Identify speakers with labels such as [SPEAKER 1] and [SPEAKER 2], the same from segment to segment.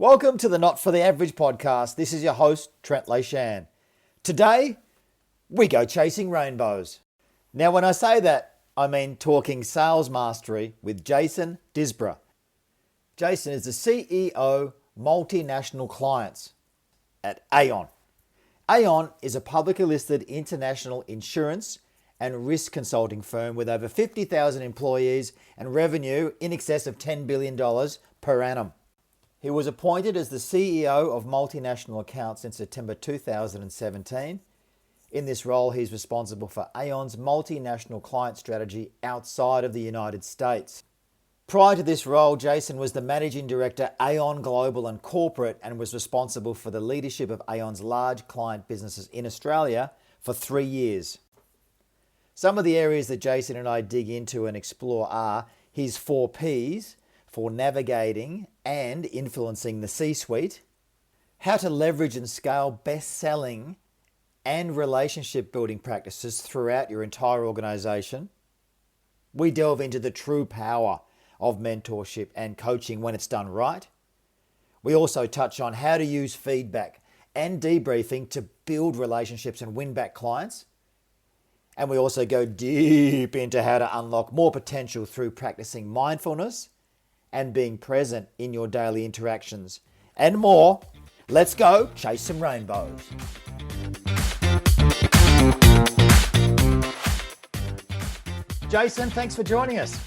[SPEAKER 1] Welcome to the Not For The Average podcast. This is your host, Trent Jason. Today, we go chasing rainbows. Now, when I say that, I mean talking sales mastery with Jason Disborough. Jason is the CEO, Multinational Clients at Aon. Aon is a publicly listed international insurance and risk consulting firm with over 50,000 employees and revenue in excess of $10 billion per annum. He was appointed as the CEO of Multinational Accounts in September 2017. In this role, he's responsible for Aon's multinational client strategy outside of the United States. Prior to this role, Jason was the Managing Director, Aon Global and Corporate, and was responsible for the leadership of Aon's large client businesses in Australia for 3 years. Some of the areas that Jason and I dig into and explore are his 4 Ps, for navigating and influencing the C-suite, how to leverage and scale best-selling and relationship building practices throughout your entire organization. We delve into the true power of mentorship and coaching when it's done right. We also touch on how to use feedback and debriefing to build relationships and win back clients. And we also go deep into how to unlock more potential through practicing mindfulness and being present in your daily interactions, and more. Let's go chase some rainbows. Jason, thanks for joining us.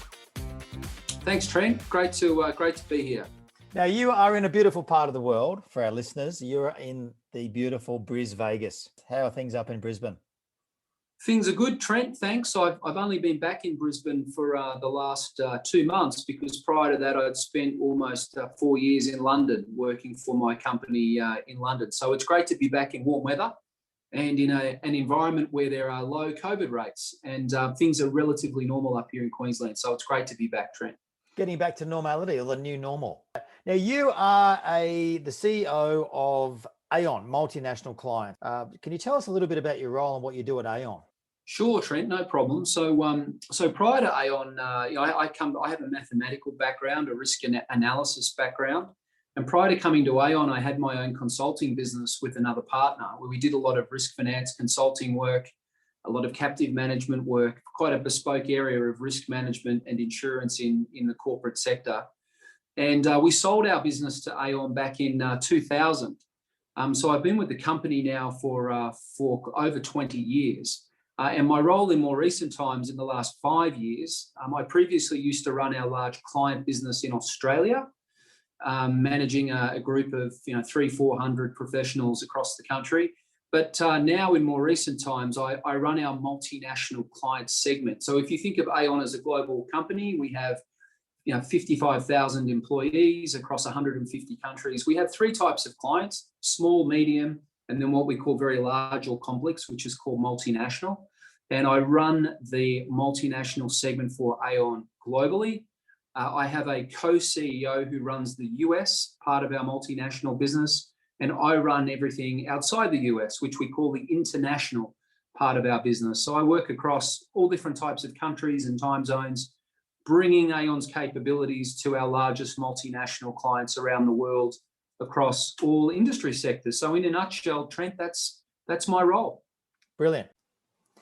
[SPEAKER 2] Thanks, Trent. Great to be here.
[SPEAKER 1] Now, you are in a beautiful part of the world. For our listeners, you're in the beautiful Vegas. How are things up in Brisbane?
[SPEAKER 2] Things are good, Trent. Thanks. I've only been back in Brisbane for the last 2 months because prior to that, I'd spent almost 4 years in London working for my company in London. So it's great to be back in warm weather and in an environment where there are low COVID rates and things are relatively normal up here in Queensland. So it's great to be back, Trent.
[SPEAKER 1] Getting back to normality, or the new normal. Now, you are the CEO of Aon, Multinational Clients. Can you tell us a little bit about your role and what you do at Aon?
[SPEAKER 2] Sure, Trent, no problem. So prior to Aon, I have a mathematical background, a risk analysis background, and prior to coming to Aon, I had my own consulting business with another partner where we did a lot of risk finance consulting work, a lot of captive management work, quite a bespoke area of risk management and insurance in the corporate sector. And we sold our business to Aon back in 2000. So I've been with the company now for over 20 years. And my role in more recent times, in the last 5 years, I previously used to run our large client business in Australia, managing a group of 300-400 professionals across the country. But now, in more recent times, I run our multinational client segment. So if you think of Aon as a global company, we have 55,000 employees across 150 countries. We have 3 types of clients: small, medium, and then what we call very large or complex, which is called multinational. And I run the multinational segment for Aon globally. I have a co-CEO who runs the US part of our multinational business, and I run everything outside the US, which we call the international part of our business. So I work across all different types of countries and time zones, bringing Aon's capabilities to our largest multinational clients around the world across all industry sectors. So in a nutshell, Trent, that's my role.
[SPEAKER 1] Brilliant.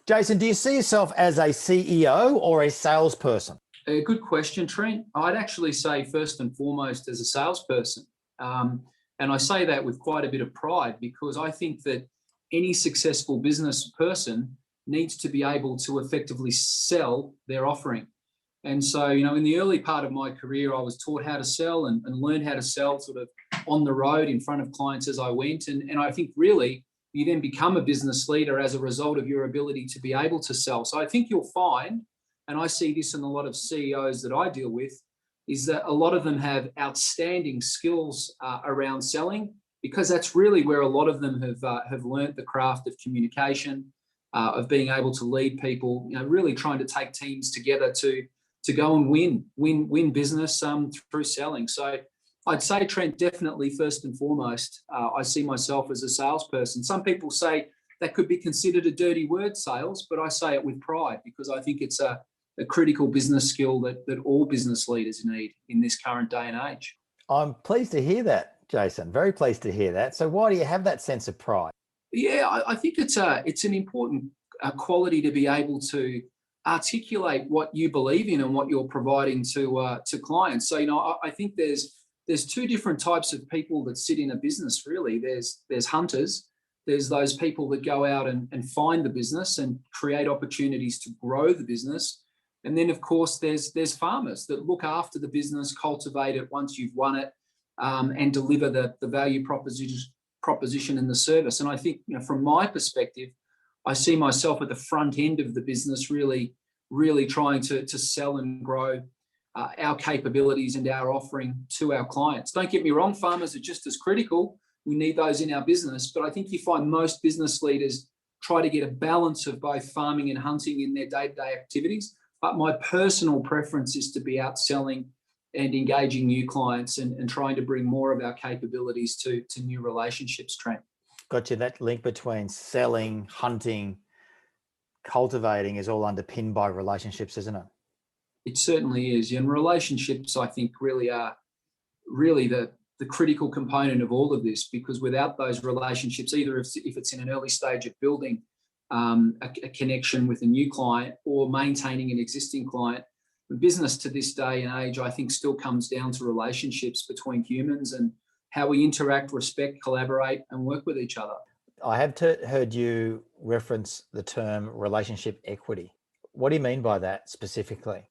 [SPEAKER 1] Jason, do you see yourself as a CEO or a salesperson?
[SPEAKER 2] A good question, Trent. I'd actually say first and foremost as a salesperson. And I say that with quite a bit of pride because I think that any successful business person needs to be able to effectively sell their offering. And so, in the early part of my career, I was taught how to sell and learned how to sell sort of on the road in front of clients as I went. And I think really you then become a business leader as a result of your ability to be able to sell. So I think you'll find, and I see this in a lot of CEOs that I deal with, is that a lot of them have outstanding skills around selling, because that's really where a lot of them have learnt the craft of communication, of being able to lead people, really trying to take teams together to go and win business through selling. So I'd say, Trent, definitely first and foremost, I see myself as a salesperson. Some people say that could be considered a dirty word, sales, but I say it with pride because I think it's a critical business skill that all business leaders need in this current day and age.
[SPEAKER 1] I'm pleased to hear that, Jason. Very pleased to hear that. So why do you have that sense of pride?
[SPEAKER 2] Yeah, I think it's an important quality to be able to articulate what you believe in and what you're providing to clients. So I think there's two different types of people that sit in a business. Really, there's hunters. There's those people that go out and find the business and create opportunities to grow the business. And then, of course, there's farmers that look after the business, cultivate it once you've won it, and deliver the value proposition and the service. And I think, from my perspective, I see myself at the front end of the business, really trying to sell and grow our capabilities and our offering to our clients. Don't get me wrong, farmers are just as critical. We need those in our business. But I think you find most business leaders try to get a balance of both farming and hunting in their day-to-day activities. But my personal preference is to be out selling and engaging new clients and trying to bring more of our capabilities to new relationships, Trent.
[SPEAKER 1] Got you. That link between selling, hunting, cultivating is all underpinned by relationships, isn't it?
[SPEAKER 2] It certainly is. And relationships, I think, really are the critical component of all of this, because without those relationships, either if it's in an early stage of building a connection with a new client or maintaining an existing client, the business to this day and age, I think, still comes down to relationships between humans and how we interact, respect, collaborate, and work with each other.
[SPEAKER 1] I have heard you reference the term relationship equity. What do you mean by that specifically?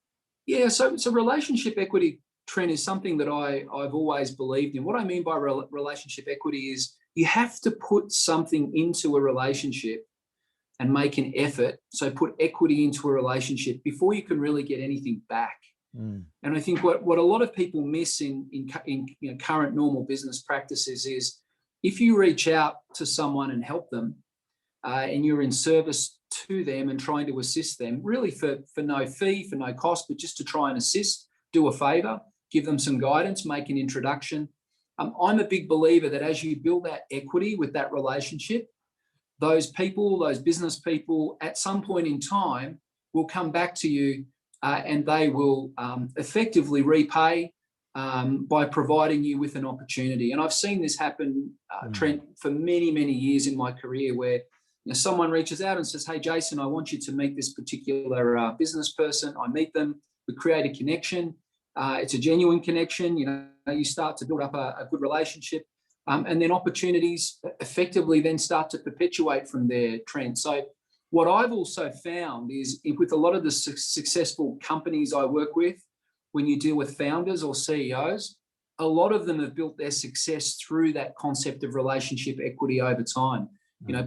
[SPEAKER 2] Yeah, so relationship equity, Trent, is something that I've always believed in. What I mean by relationship equity is you have to put something into a relationship and make an effort. So put equity into a relationship before you can really get anything back. And I think what a lot of people miss in current normal business practices is, if you reach out to someone and help them, and you're in service to them and trying to assist them, really for no fee, for no cost, but just to try and assist, do a favor, give them some guidance, make an introduction. I'm a big believer that as you build that equity with that relationship, those people, those business people, at some point in time will come back to you, and they will effectively repay by providing you with an opportunity. And I've seen this happen, Trent, for many, many years in my career, where someone reaches out and says, "Hey, Jason, I want you to meet this particular business person." I meet them, we create a connection. It's a genuine connection. You start to build up a good relationship, and then opportunities effectively then start to perpetuate from there, Trent. So what I've also found is, with a lot of the successful companies I work with, when you deal with founders or CEOs, a lot of them have built their success through that concept of relationship equity over time.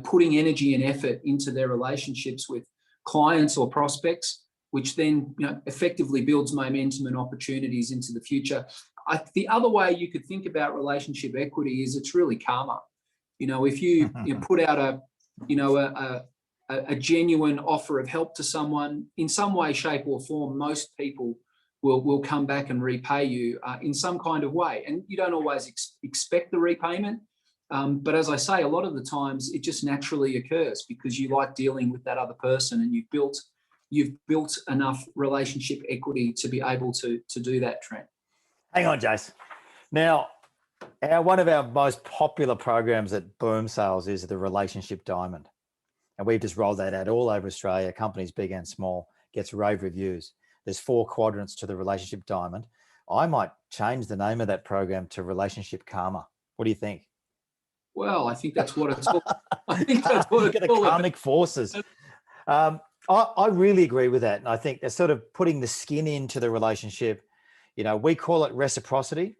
[SPEAKER 2] Putting energy and effort into their relationships with clients or prospects, which then effectively builds momentum and opportunities into the future. The other way you could think about relationship equity is it's really karma. If you put out a genuine offer of help to someone in some way, shape, or form, most people will come back and repay you in some kind of way. And you don't always expect the repayment. But as I say, a lot of the times it just naturally occurs because you like dealing with that other person, and you've built enough relationship equity to be able to do that, Trent.
[SPEAKER 1] Hang on, Jace. Now, one of our most popular programs at Boom Sales is the Relationship Diamond. And we've just rolled that out all over Australia. Companies big and small, gets rave reviews. There's 4 quadrants to the Relationship Diamond. I might change the name of that program to Relationship Karma. What do you think?
[SPEAKER 2] Well, I think that's what it's all. I think that's what it's all.
[SPEAKER 1] The karmic forces. I really agree with that. And I think it's sort of putting the skin into the relationship. We call it reciprocity,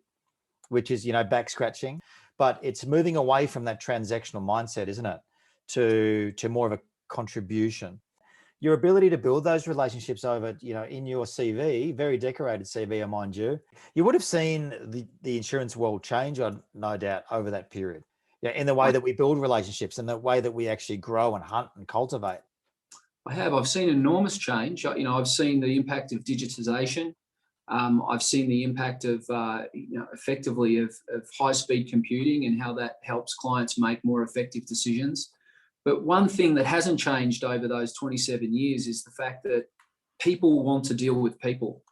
[SPEAKER 1] which is, back scratching, but it's moving away from that transactional mindset, isn't it? To more of a contribution. Your ability to build those relationships over, in your CV, very decorated CV, mind you, you would have seen the insurance world change, no doubt, over that period. In the way that we build relationships and the way that we actually grow and hunt and cultivate.
[SPEAKER 2] I've seen enormous change. I've seen the impact of digitization. I've seen the impact of, effectively of high-speed computing and how that helps clients make more effective decisions. But one thing that hasn't changed over those 27 years is the fact that people want to deal with people.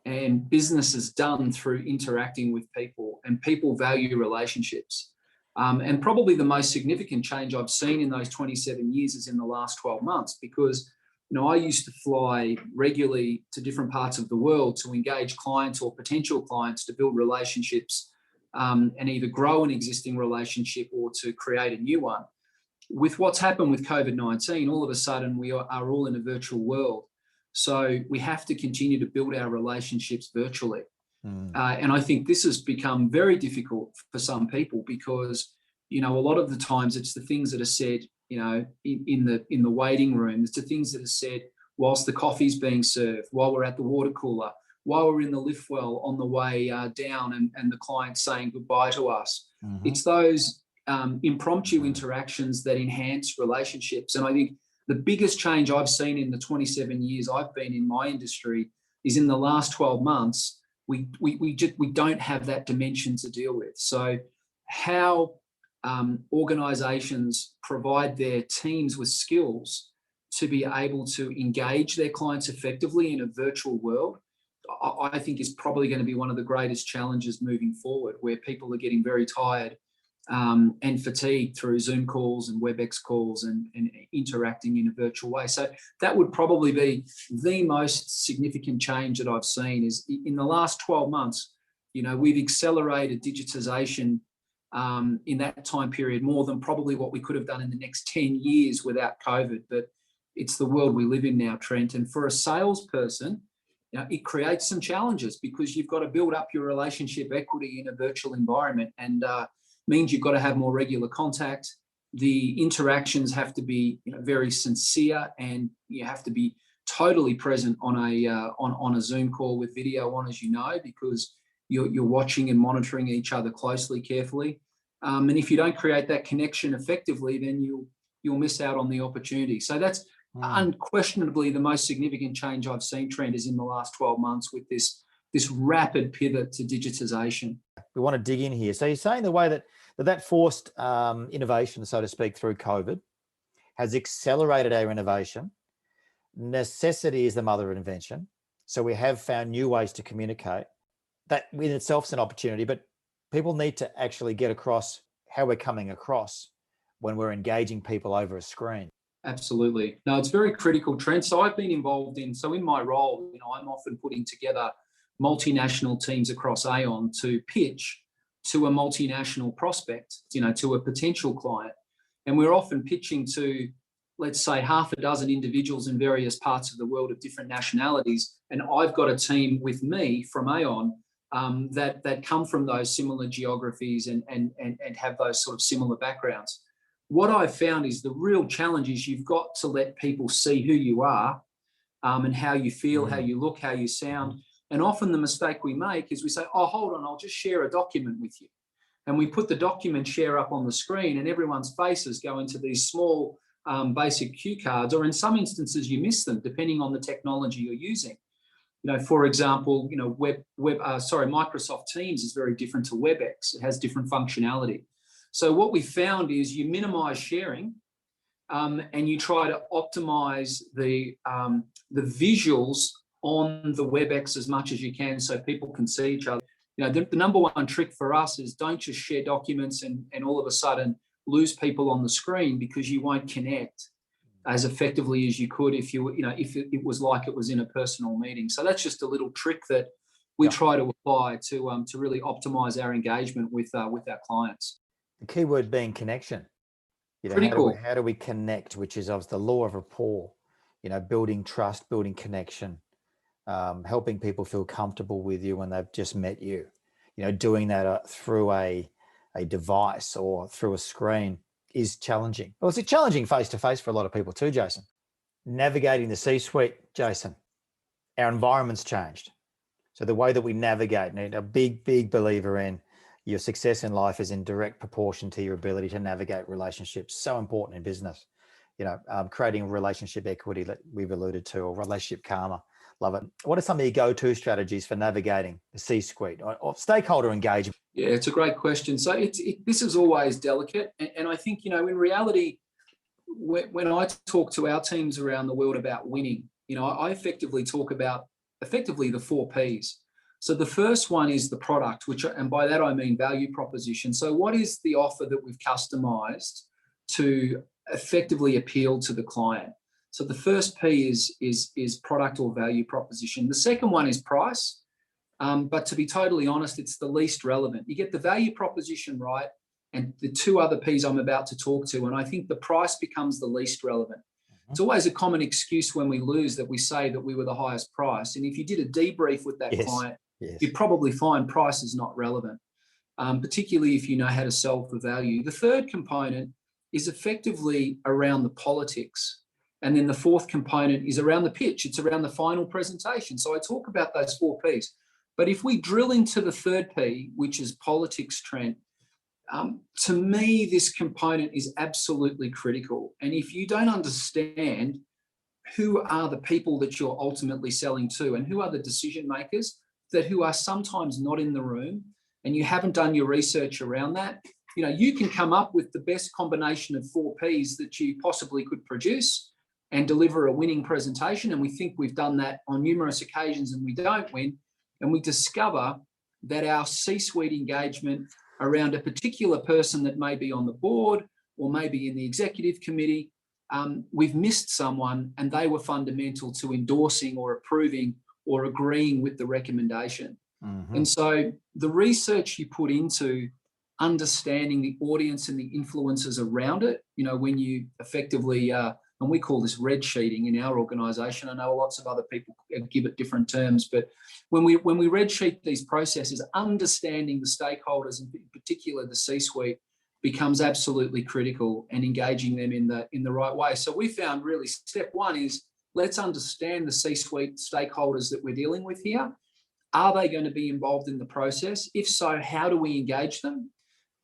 [SPEAKER 2] And business is done through interacting with people, and people value relationships. And probably the most significant change I've seen in those 27 years is in the last 12 months, because I used to fly regularly to different parts of the world to engage clients or potential clients to build relationships, and either grow an existing relationship or to create a new one. With what's happened with COVID-19, all of a sudden we are all in a virtual world. So we have to continue to build our relationships virtually. And I think this has become very difficult for some people because, a lot of the times it's the things that are said, in the waiting room. It's the things that are said whilst the coffee's being served, while we're at the water cooler, while we're in the lift well on the way down, and the client saying goodbye to us. It's those impromptu interactions that enhance relationships. And I think the biggest change I've seen in the 27 years I've been in my industry is in the last 12 months, we don't have that dimension to deal with. So how organizations provide their teams with skills to be able to engage their clients effectively in a virtual world, I think is probably going to be one of the greatest challenges moving forward, where people are getting very tired and fatigued through Zoom calls and WebEx calls and interacting in a virtual way. So that would probably be the most significant change that I've seen is in the last 12 months, we've accelerated digitization in that time period more than probably what we could have done in the next 10 years without COVID. But it's the world we live in now, Trent. And for a salesperson, it creates some challenges because you've got to build up your relationship equity in a virtual environment, and means you've got to have more regular contact. The interactions have to be very sincere, and you have to be totally present on a Zoom call with video on, as because you're watching and monitoring each other closely, carefully. And if you don't create that connection effectively, then you'll miss out on the opportunity. So that's unquestionably the most significant change I've seen, Trent, is in the last 12 months with this rapid pivot to digitization.
[SPEAKER 1] We want to dig in here. So you're saying the way that forced innovation, so to speak, through COVID has accelerated our innovation. Necessity is the mother of invention. So we have found new ways to communicate. That in itself is an opportunity, but people need to actually get across how we're coming across when we're engaging people over a screen.
[SPEAKER 2] Absolutely. No, it's very critical, Trent. So I've been involved in my role, I'm often putting together multinational teams across Aon to pitch to a multinational prospect, to a potential client. And we're often pitching to, let's say, half a dozen individuals in various parts of the world of different nationalities. And I've got a team with me from Aon that come from those similar geographies and have those sort of similar backgrounds. What I've found is the real challenge is you've got to let people see who you are and how you feel, how you look, how you sound. And often the mistake we make is we say, oh, hold on, I'll just share a document with you. And we put the document share up on the screen and everyone's faces go into these small basic cue cards, or in some instances you miss them depending on the technology you're using. For example, Microsoft Teams is very different to WebEx. It has different functionality. So what we found is you minimize sharing and you try to optimize the visuals on the WebEx as much as you can so people can see each other. The number one trick for us is don't just share documents and all of a sudden lose people on the screen, because you won't connect as effectively as you could if it was like it was in a personal meeting. So that's just a little trick that we try to apply to really optimize our engagement with our clients.
[SPEAKER 1] The key word being connection.
[SPEAKER 2] Pretty cool.
[SPEAKER 1] How do we connect, which is of the law of rapport, building trust, building connection, helping people feel comfortable with you when they've just met you, doing that through a device or through a screen is challenging. Well, it's challenging face-to-face for a lot of people too, Jason. Navigating the C-suite, Jason, our environment's changed. So the way that we navigate, and a big believer in your success in life is in direct proportion to your ability to navigate relationships. So important in business, creating relationship equity that we've alluded to, or relationship karma. Love it. What are some of your go-to strategies for navigating the C-suite or stakeholder engagement?
[SPEAKER 2] Yeah, it's a great question. So this is always delicate. And I think, in reality, when I talk to our teams around the world about winning, I effectively talk about effectively the 4Ps. So the first one is the product, and by that I mean value proposition. So what is the offer that we've customized to effectively appeal to the client? So the first P is product or value proposition. The second one is price. But to be totally honest, it's the least relevant. You get the value proposition right, and the two other P's I'm about to talk to, and I think the price becomes the least relevant. It's always a common excuse when we lose that we say that we were the highest price. And if you did a debrief with that client, you'd probably find price is not relevant, particularly if you know how to sell for value. The third component is effectively around the politics. And then the fourth component is around the pitch. It's around the final presentation. So I talk about those 4Ps. But if we drill into the third P, which is politics, Trent, to me, this component is absolutely critical. And if you don't understand who are the people that you're ultimately selling to and who are the decision makers who are sometimes not in the room, and you haven't done your research around that, you can come up with the best combination of 4Ps that you possibly could produce and deliver a winning presentation. And we think we've done that on numerous occasions and we don't win. And we discover that our C-suite engagement around a particular person that may be on the board or maybe in the executive committee, we've missed someone and they were fundamental to endorsing or approving or agreeing with the recommendation. Mm-hmm. And so the research you put into understanding the audience and the influences around it, when you effectively, and we call this red sheeting in our organisation. I know lots of other people give it different terms, but when we red sheet these processes, understanding the stakeholders, and in particular the C-suite, becomes absolutely critical, and engaging them in the right way. So we found really step one is let's understand the C-suite stakeholders that we're dealing with here. Are they going to be involved in the process? If so, how do we engage them?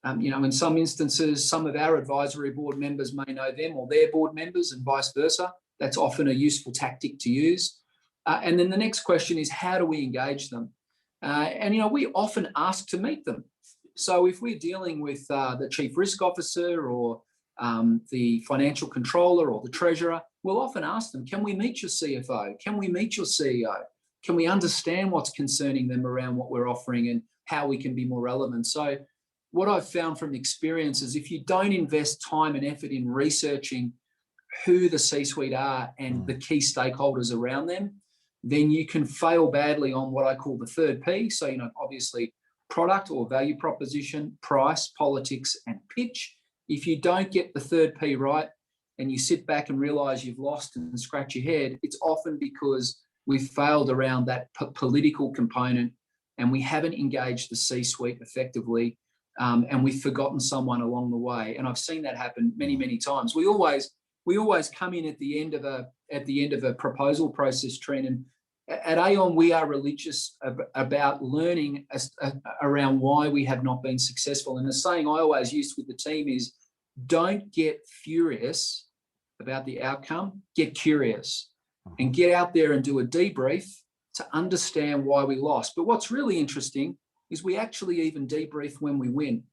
[SPEAKER 2] In some instances, some of our advisory board members may know them or their board members, and vice versa. That's often a useful tactic to use. And then the next question is, how do we engage them? We often ask to meet them. So if we're dealing with the chief risk officer or the financial controller or the treasurer, we'll often ask them, can we meet your CFO? Can we meet your CEO? Can we understand what's concerning them around what we're offering and how we can be more relevant? So what I've found from experience is if you don't invest time and effort in researching who the C-suite are and the key stakeholders around them, then you can fail badly on what I call the third P. So, obviously product or value proposition, price, politics, and pitch. If you don't get the third P right and you sit back and realize you've lost and scratch your head, it's often because we've failed around that political component and we haven't engaged the C-suite effectively. And we've forgotten someone along the way, and I've seen that happen many, many times. We always come in at the end of a proposal process, Trent, and at Aon we are religious about learning around why we have not been successful. And the saying I always use with the team is, "Don't get furious about the outcome. Get curious, and get out there and do a debrief to understand why we lost." But what's really interesting is we actually even debrief when we win.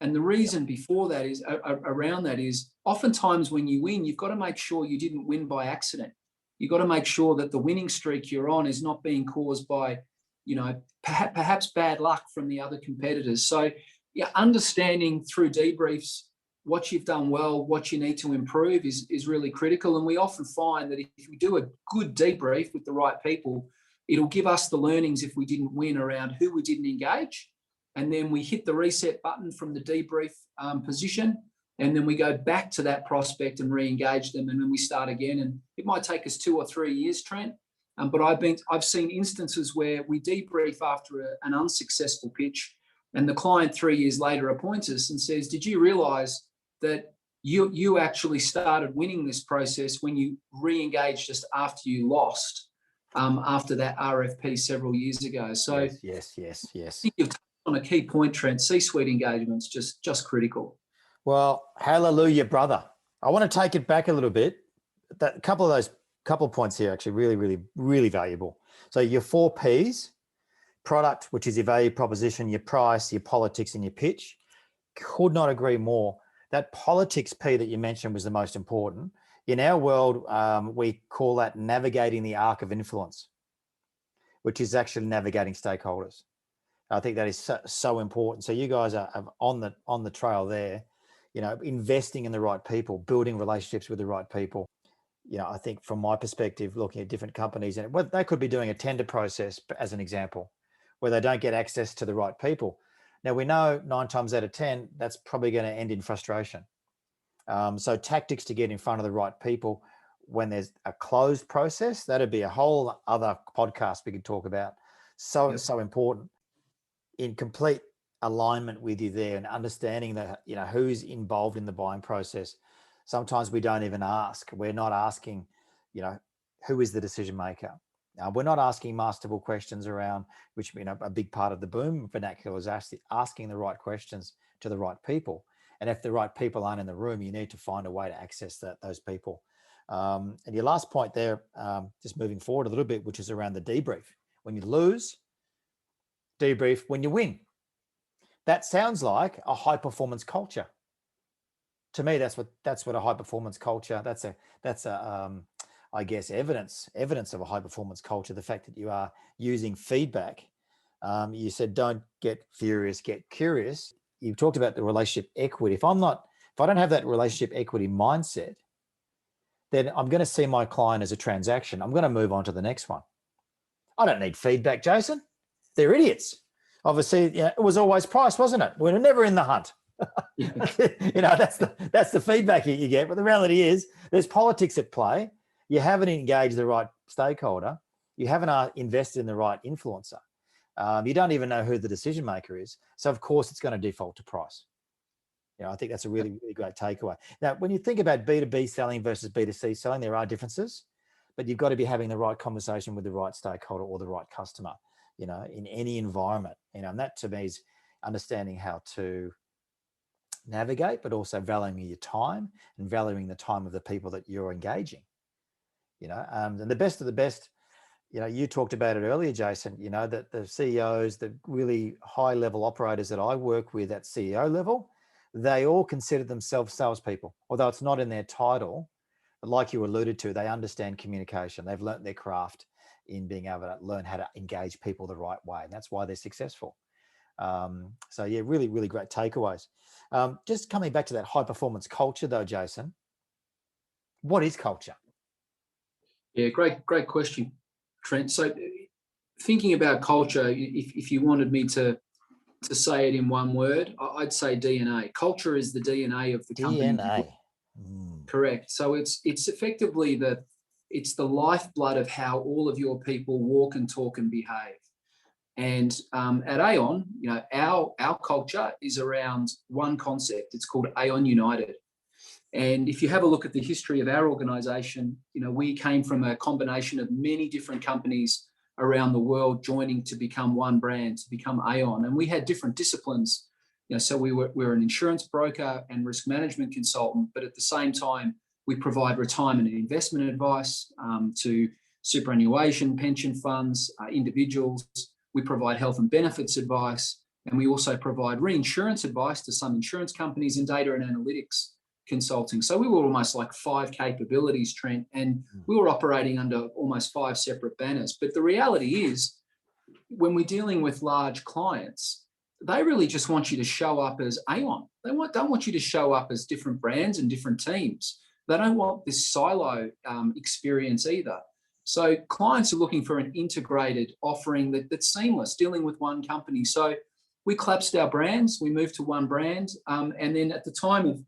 [SPEAKER 2] And the reason before that is around that is oftentimes when you win, you've got to make sure you didn't win by accident. You've got to make sure that the winning streak you're on is not being caused by, perhaps bad luck from the other competitors. So understanding through debriefs what you've done well, what you need to improve is really critical. And we often find that if we do a good debrief with the right people, it'll give us the learnings if we didn't win around who we didn't engage. And then we hit the reset button from the debrief position. And then we go back to that prospect and re-engage them. And then we start again. And it might take us 2 or 3 years, Trent. But I've seen instances where we debrief after an unsuccessful pitch, and the client 3 years later appoints us and says, "Did you realize that you actually started winning this process when you re-engaged just after you lost?" After that RFP several years ago. So
[SPEAKER 1] yes.
[SPEAKER 2] I think you've touched on a key point, Trent. C-suite engagement's just critical.
[SPEAKER 1] Well, hallelujah, brother. I want to take it back a little bit. That couple of points here actually really, really, really valuable. So your 4 Ps, product, which is your value proposition, your price, your politics, and your pitch. Could not agree more. That politics P that you mentioned was the most important. In our world, we call that navigating the arc of influence. which is actually navigating stakeholders. I think that is so important. So you guys are on the trail there, investing in the right people, building relationships with the right people. I think from my perspective, looking at different companies, and they could be doing a tender process as an example, where they don't get access to the right people. Now, we know 9 times out of 10, that's probably going to end in frustration. So tactics to get in front of the right people when there's a closed process, that'd be a whole other podcast we could talk about. So important, in complete alignment with you there, and understanding that, who's involved in the buying process. Sometimes we don't even ask. We're not asking, who is the decision maker? We're not asking masterful questions around, which, a big part of the boom vernacular is actually asking the right questions to the right people. And if the right people aren't in the room, you need to find a way to access those people. And your last point there, just moving forward a little bit, which is around the debrief. When you lose, debrief when you win. That sounds like a high performance culture. To me, that's what a high performance culture. That's I guess evidence of a high performance culture. The fact that you are using feedback. You said don't get furious, get curious. You've talked about the relationship equity. If I don't have that relationship equity mindset, then I'm going to see my client as a transaction. I'm going to move on to the next one. I don't need feedback, Jason. They're idiots. Obviously, it was always price, wasn't it? We were never in the hunt. That's the feedback you get. But the reality is there's politics at play. You haven't engaged the right stakeholder. You haven't invested in the right influencer. You don't even know who the decision maker is. So of course it's going to default to price. I think that's a really, really great takeaway. Now, when you think about B2B selling versus B2C selling, there are differences, but you've got to be having the right conversation with the right stakeholder or the right customer, in any environment. And that to me is understanding how to navigate, but also valuing your time and valuing the time of the people that you're engaging. And the best of the best, you talked about it earlier, Jason, that the CEOs, the really high level operators that I work with at CEO level, they all consider themselves salespeople, although it's not in their title. But like you alluded to, they understand communication. They've learnt their craft in being able to learn how to engage people the right way. And that's why they're successful. So yeah, really, really great takeaways. Just coming back to that high performance culture though, Jason, what is culture?
[SPEAKER 2] Yeah, great question, Trent. So thinking about culture, if you wanted me to say it in one word, I'd say DNA. Culture is the DNA of the company.
[SPEAKER 1] DNA.
[SPEAKER 2] Correct. So it's effectively it's the lifeblood of how all of your people walk and talk and behave. And at Aon, our culture is around one concept. It's called Aon United. And if you have a look at the history of our organisation, we came from a combination of many different companies around the world joining to become one brand, to become Aon. And we had different disciplines. So we're an insurance broker and risk management consultant, but at the same time, we provide retirement and investment advice to superannuation, pension funds, individuals. We provide health and benefits advice, and we also provide reinsurance advice to some insurance companies and data and analytics consulting. So we were almost like 5 capabilities, Trent, and we were operating under almost 5 separate banners. But the reality is, when we're dealing with large clients, they really just want you to show up as Aon. They don't want you to show up as different brands and different teams. They don't want this silo experience either. So clients are looking for an integrated offering that's seamless, dealing with one company. So we collapsed our brands, we moved to one brand, and then at the time of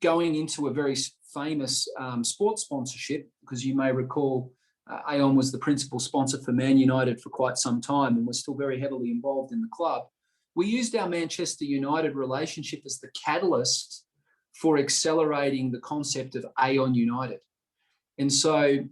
[SPEAKER 2] going into a very famous sports sponsorship, because you may recall Aon was the principal sponsor for Man United for quite some time and was still very heavily involved in the club. We used our Manchester United relationship as the catalyst for accelerating the concept of Aon United. And so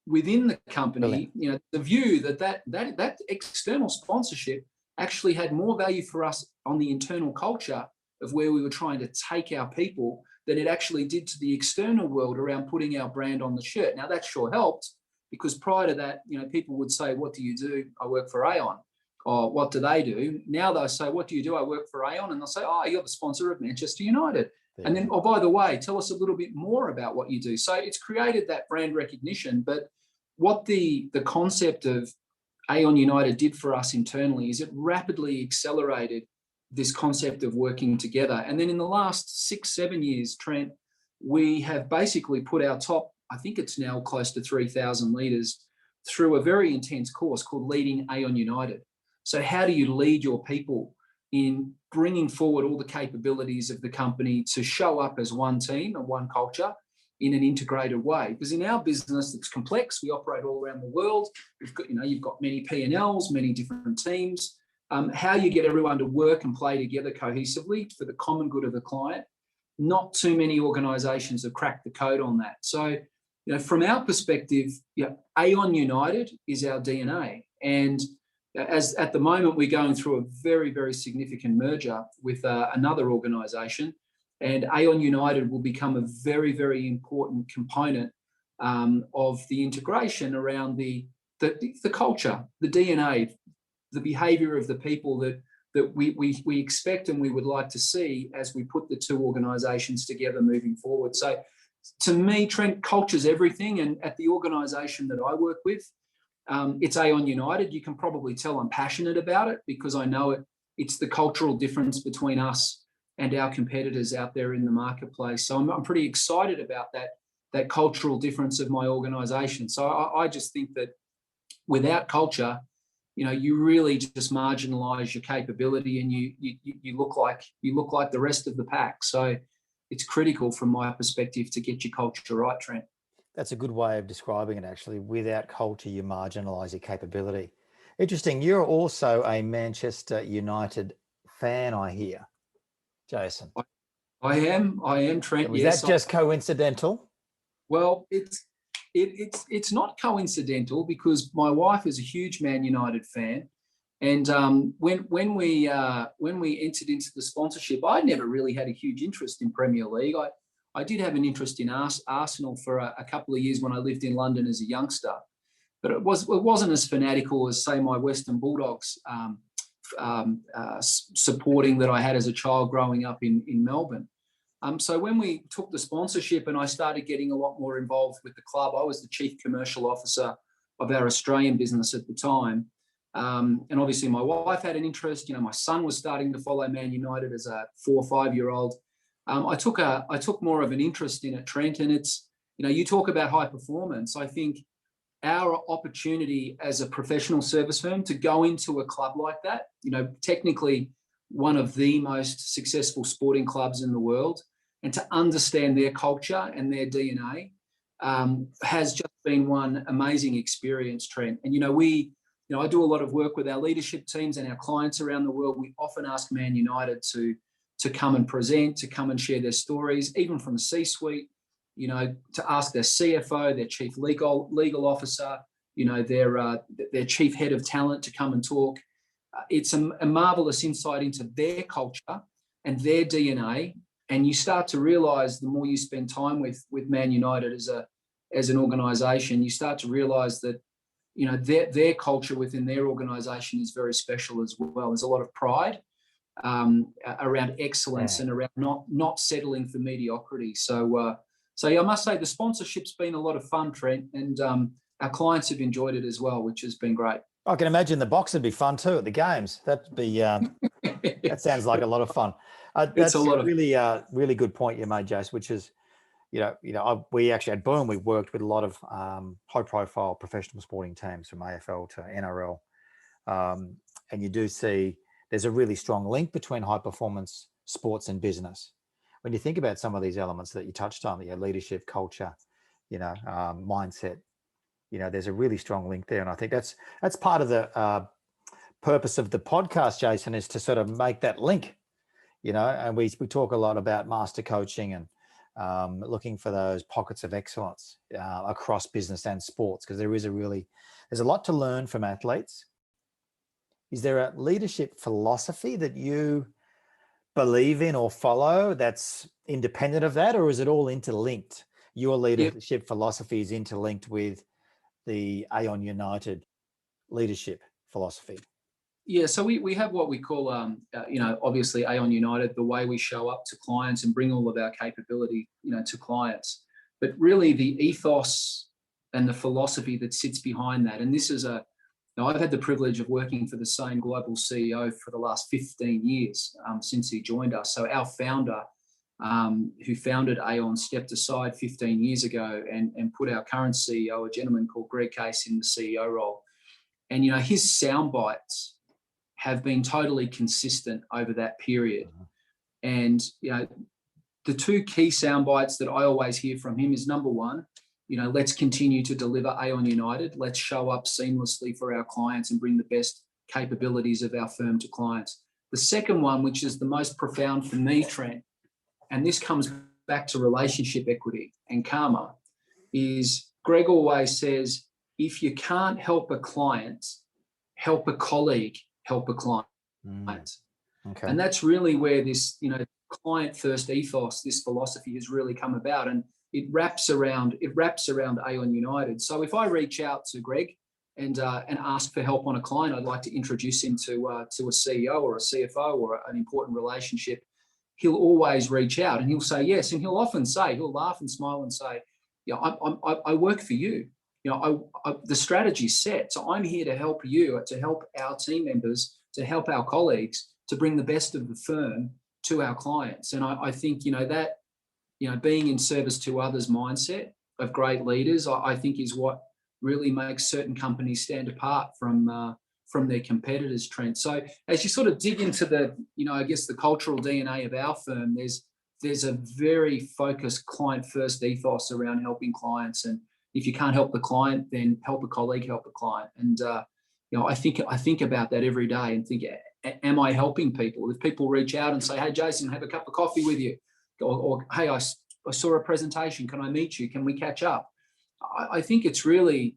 [SPEAKER 2] within the company, the view that external sponsorship actually had more value for us on the internal culture of where we were trying to take our people than it actually did to the external world around putting our brand on the shirt. Now, that sure helped, because prior to that, people would say, "What do you do?" "I work for Aon." "Or what do they do?" Now they'll say, "What do you do?" "I work for Aon." And they'll say, "Oh, you're the sponsor of Manchester United." Yeah. And then, "Oh, by the way, tell us a little bit more about what you do." So it's created that brand recognition. But what the concept of Aon United did for us internally is it rapidly accelerated this concept of working together. And then in the last 6-7 years, Trent, we have basically put our top, I think it's now close to 3,000 leaders, through a very intense course called Leading Aon United. So how do you lead your people in bringing forward all the capabilities of the company to show up as one team and one culture in an integrated way? Because in our business, it's complex. We operate all around the world. You've got many P&Ls, many different teams. How you get everyone to work and play together cohesively for the common good of the client. Not too many organisations have cracked the code on that. So, from our perspective, Aon United is our DNA. And as at the moment, we're going through a very, very significant merger with another organisation, and Aon United will become a very, very important component of the integration around the culture, the DNA, the behaviour of the people that we expect and we would like to see as we put the two organisations together moving forward. So, to me, Trent, culture's everything, and at the organisation that I work with, it's Aon United. You can probably tell I'm passionate about it because I know it's the cultural difference between us and our competitors out there in the marketplace. So I'm pretty excited about that cultural difference of my organisation. So I just think that without culture, you really just marginalise your capability, and you look like the rest of the pack. So it's critical from my perspective to get your culture right, Trent.
[SPEAKER 1] That's a good way of describing it, actually. Without culture, you marginalise your capability. Interesting. You're also a Manchester United fan, I hear, Jason.
[SPEAKER 2] I am, Trent.
[SPEAKER 1] Was that just coincidental?
[SPEAKER 2] Well, it's not coincidental because my wife is a huge Man United fan, and when we entered into the sponsorship, I never really had a huge interest in Premier League. I did have an interest in Arsenal for a couple of years when I lived in London as a youngster, but it wasn't as fanatical as, say, my Western Bulldogs supporting that I had as a child growing up in Melbourne. So when we took the sponsorship and I started getting a lot more involved with the club, I was the chief commercial officer of our Australian business at the time. And obviously my wife had an interest. My son was starting to follow Man United as a 4 or 5 year old. I took more of an interest in it, Trent, and it's, you talk about high performance. I think our opportunity as a professional service firm to go into a club like that, technically one of the most successful sporting clubs in the world, and to understand their culture and their DNA has just been one amazing experience, Trent. And, I do a lot of work with our leadership teams and our clients around the world. We often ask Man United to come and present, to come and share their stories, even from the C-suite, to ask their CFO, their chief legal officer, their chief head of talent to come and talk. It's a marvelous insight into their culture and their DNA. And you start to realise the more you spend time with Man United as an organisation, you start to realise that their culture within their organisation is very special as well. There's a lot of pride around excellence and around not settling for mediocrity. So I must say the sponsorship's been a lot of fun, Trent, and our clients have enjoyed it as well, which has been great.
[SPEAKER 1] I can imagine the box would be fun too at the games. That'd be that sounds like a lot of fun. That's really good point you made, Jace, which is, we actually at Boom, we worked with a lot of high-profile professional sporting teams from AFL to NRL, and you do see there's a really strong link between high-performance sports and business. When you think about some of these elements that you touched on, leadership, culture, mindset, there's a really strong link there, and I think that's part of the purpose of the podcast, Jason, is to sort of make that link. And we talk a lot about master coaching and looking for those pockets of excellence across business and sports, because there's a lot to learn from athletes. Is there a leadership philosophy that you believe in or follow that's independent of that, or is it all interlinked? Your leadership philosophy is interlinked with the Aon United leadership philosophy.
[SPEAKER 2] Yeah, so we have what we call, obviously Aon United, the way we show up to clients and bring all of our capability, to clients. But really the ethos and the philosophy that sits behind that, and this is a Now, I've had the privilege of working for the same global CEO for the last 15 years since he joined us. So our founder, who founded Aon, stepped aside 15 years ago and put our current CEO, a gentleman called Greg Case, in the CEO role. And, his sound bites have been totally consistent over that period. And, the two key sound bites that I always hear from him is, number one, let's continue to deliver Aon United. Let's show up seamlessly for our clients and bring the best capabilities of our firm to clients. The second one, which is the most profound for me, Trent, and this comes back to relationship equity and karma, is Greg always says, if you can't help a client, help a colleague, help a client. Okay. And that's really where this, client first ethos, this philosophy has really come about. And it wraps around Aon United. So if I reach out to Greg and ask for help on a client, I'd like to introduce him to a CEO or a CFO or an important relationship, he'll always reach out and he'll say yes. And he'll often say, he'll laugh and smile and say, I work for you. The strategy's set. So I'm here to help you, to help our team members, to help our colleagues, to bring the best of the firm to our clients. And I think, that, being in service to others mindset of great leaders, I think is what really makes certain companies stand apart from their competitors, Trent. So as you sort of dig into the, the cultural DNA of our firm, there's a very focused client first ethos around helping clients. And if you can't help the client, then help a colleague, help a client. And, I think about that every day and think, am I helping people? If people reach out and say, hey, Jason, have a cup of coffee with you, or hey, I saw a presentation. Can I meet you? Can we catch up? I think it's really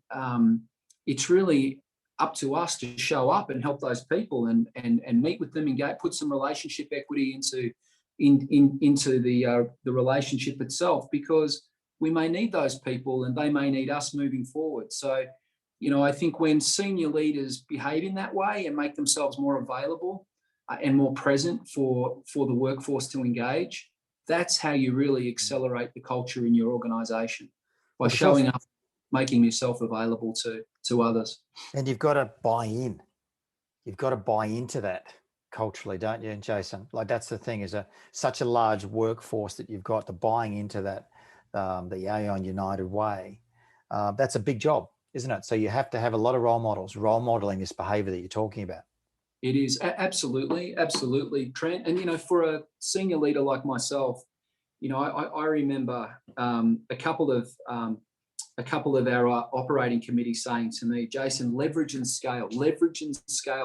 [SPEAKER 2] up to us to show up and help those people and meet with them and put some relationship equity into the relationship itself, because we may need those people and they may need us moving forward. So, I think when senior leaders behave in that way and make themselves more available and more present for the workforce to engage, that's how you really accelerate the culture in your organization, by showing up, making yourself available to others.
[SPEAKER 1] And you've got to buy in. You've got to buy into that culturally, don't you, Jason? Like, that's the thing, is such a large workforce that you've got, the buying into that, the Aon United way. That's a big job, isn't it? So you have to have a lot of role modeling this behavior that you're talking about.
[SPEAKER 2] It is absolutely, Trent. And, for a senior leader like myself, I remember a couple of our operating committees saying to me, Jason, leverage and scale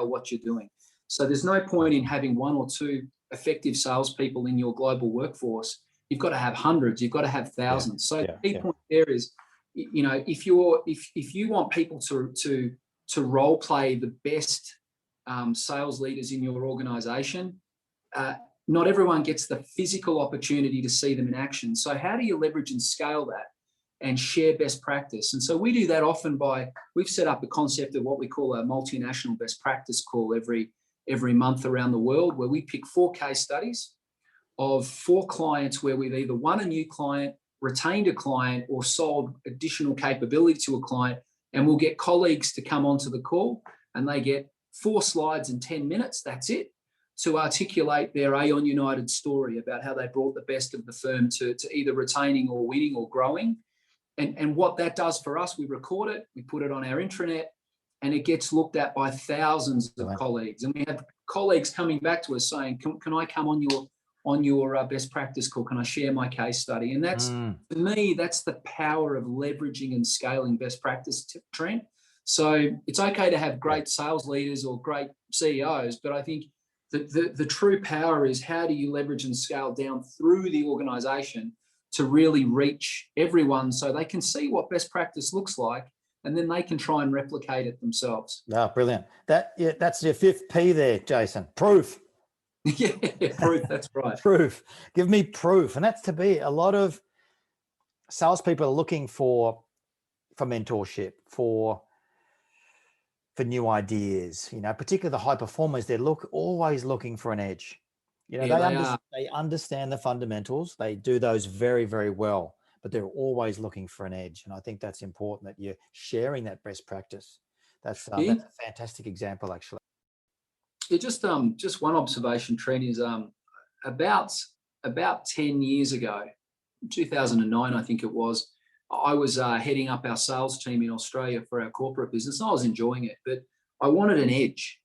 [SPEAKER 2] what you're doing. So there's no point in having one or two effective salespeople in your global workforce. You've got to have hundreds. You've got to have thousands. So the key point there is, if you want people to role play the best sales leaders in your organization, not everyone gets the physical opportunity to see them in action. So how do you leverage and scale that and share best practice? And so we do that often we've set up a concept of what we call a multinational best practice call every month around the world, where we pick 4 case studies of 4 clients where we've either won a new client, retained a client, or sold additional capability to a client. And we'll get colleagues to come onto the call and they get 4 slides in 10 minutes, that's it, to articulate their Aon United story about how they brought the best of the firm to either retaining or winning or growing. And what that does for us, we record it, we put it on our intranet, and it gets looked at by thousands of colleagues. And we have colleagues coming back to us saying, can I come on your best practice call? Can I share my case study? And that's, for me, that's the power of leveraging and scaling best practice, Trent. So it's okay to have great sales leaders or great CEOs, but I think the true power is, how do you leverage and scale down through the organization to really reach everyone so they can see what best practice looks like, and then they can try and replicate it themselves.
[SPEAKER 1] Oh, brilliant. That's your 5th P there, Jason. Proof.
[SPEAKER 2] Yeah, proof. That's right.
[SPEAKER 1] Proof. Give me proof. And that's to be a lot of salespeople are looking for mentorship, for new ideas, particularly the high performers. They're always looking for an edge. They understand the fundamentals. They do those very, very well, but they're always looking for an edge. And I think that's important, that you're sharing that best practice, That's
[SPEAKER 2] Yeah,
[SPEAKER 1] a fantastic example, actually.
[SPEAKER 2] yeah, just one observation, Trent, is about about 10 years ago, 2009, I think it was, I was heading up our sales team in Australia for our corporate business. I was enjoying it, but I wanted an edge.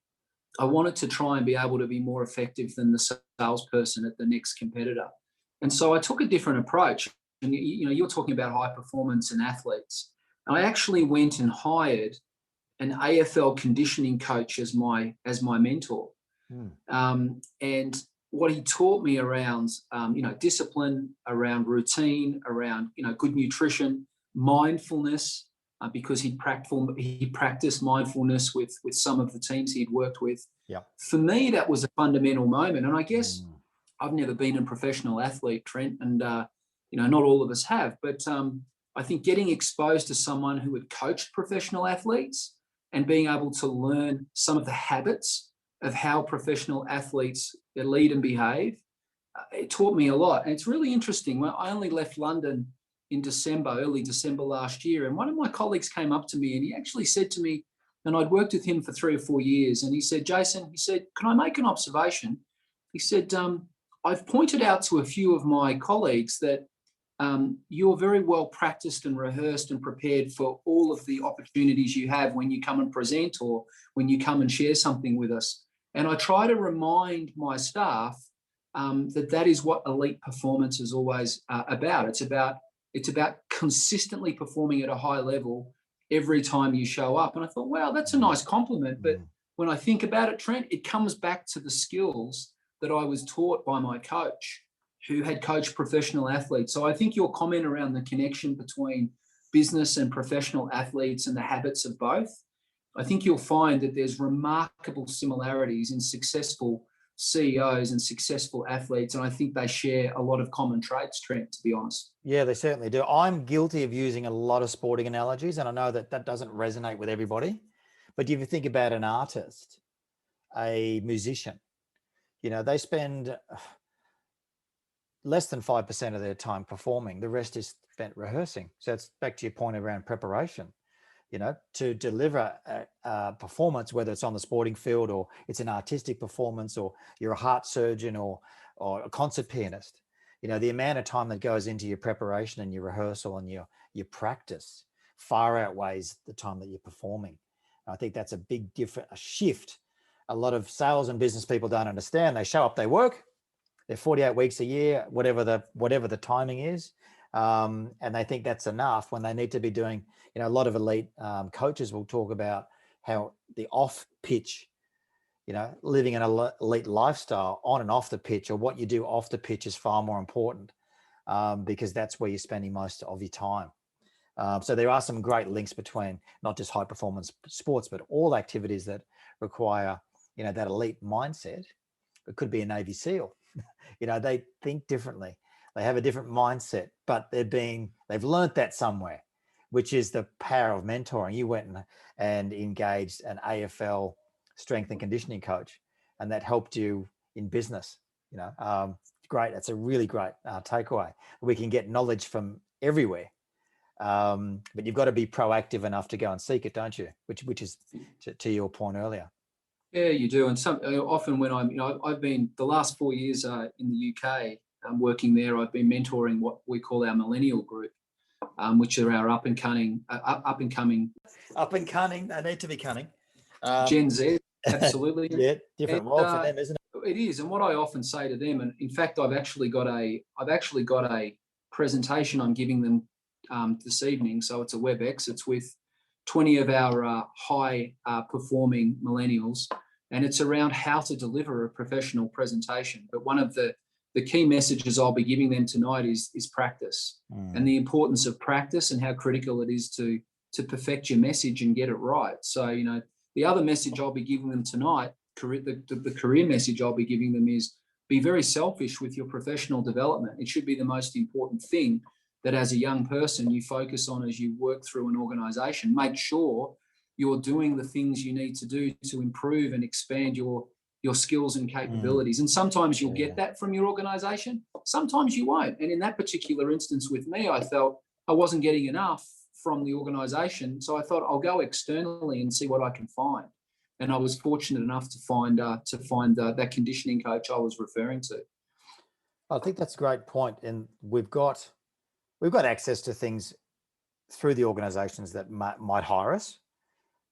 [SPEAKER 2] I wanted to try and be able to be more effective than the salesperson at the next competitor. And so I took a different approach. And you're talking about high performance and athletes. And I actually went and hired an AFL conditioning coach as my mentor. And what he taught me around, discipline, around routine, around, good nutrition, mindfulness, because he practiced mindfulness with some of the teams he'd worked with.
[SPEAKER 1] Yeah.
[SPEAKER 2] For me, that was a fundamental moment. And I guess I've never been a professional athlete, Trent, and, not all of us have. But I think getting exposed to someone who had coached professional athletes and being able to learn some of the habits of how professional athletes lead and behave, it taught me a lot. And it's really interesting. Well, I only left London in early December last year, and one of my colleagues came up to me and he actually said to me, and I'd worked with him for 3 or 4 years, and he said, Jason, can I make an observation? He said, I've pointed out to a few of my colleagues that you're very well practiced and rehearsed and prepared for all of the opportunities you have when you come and present or when you come and share something with us. And I try to remind my staff that is what elite performance is always about. It's about consistently performing at a high level every time you show up. And I thought, wow, that's a nice compliment. But when I think about it, Trent, it comes back to the skills that I was taught by my coach, who had coached professional athletes. So I think your comment around the connection between business and professional athletes and the habits of both, I think you'll find that there's remarkable similarities in successful CEOs and successful athletes. And I think they share a lot of common traits, Trent, to be honest.
[SPEAKER 1] Yeah, they certainly do. I'm guilty of using a lot of sporting analogies, and I know that doesn't resonate with everybody. But if you think about an artist, a musician, they spend less than 5% of their time performing. The rest is spent rehearsing. So it's back to your point around preparation. To deliver a performance, whether it's on the sporting field or it's an artistic performance or you're a heart surgeon or a concert pianist, the amount of time that goes into your preparation and your rehearsal and your practice far outweighs the time that you're performing. And I think that's a big a shift. A lot of sales and business people don't understand. They show up, they work, they're 48 weeks a year, whatever the timing is. And they think that's enough when they need to be doing, a lot of elite coaches will talk about how the off pitch, living an elite lifestyle on and off the pitch, or what you do off the pitch, is far more important because that's where you're spending most of your time. So there are some great links between not just high performance sports, but all activities that require, that elite mindset. It could be a Navy SEAL. They think differently. They have a different mindset, but they've learned that somewhere, which is the power of mentoring. You went and engaged an AFL strength and conditioning coach, and that helped you in business. Great. That's a really great takeaway. We can get knowledge from everywhere, but you've got to be proactive enough to go and seek it, don't you? Which is to your point earlier.
[SPEAKER 2] Yeah, you do. And often when I've been the last 4 years in the UK. Working there, I've been mentoring what we call our millennial group, which are our up and coming.
[SPEAKER 1] They need to be cunning.
[SPEAKER 2] Gen Z, absolutely.
[SPEAKER 1] Yeah, different role for them, isn't it?
[SPEAKER 2] It is, and what I often say to them, and in fact, I've actually got a presentation I'm giving them this evening. So it's a WebEx. It's with 20 of our high performing millennials, and it's around how to deliver a professional presentation. But one of the key messages I'll be giving them tonight is practice, and the importance of practice and how critical it is to perfect your message and get it right. So, the other message I'll be giving them tonight, the career message I'll be giving them is be very selfish with your professional development. It should be the most important thing that as a young person you focus on as you work through an organization. Make sure you're doing the things you need to do to improve and expand your skills and capabilities. And sometimes you'll get that from your organization, sometimes you won't. And in that particular instance with me, I felt I wasn't getting enough from the organization. So I thought I'll go externally and see what I can find. And I was fortunate enough to find that conditioning coach I was referring to.
[SPEAKER 1] I think that's a great point. And we've got access to things through the organizations that might hire us.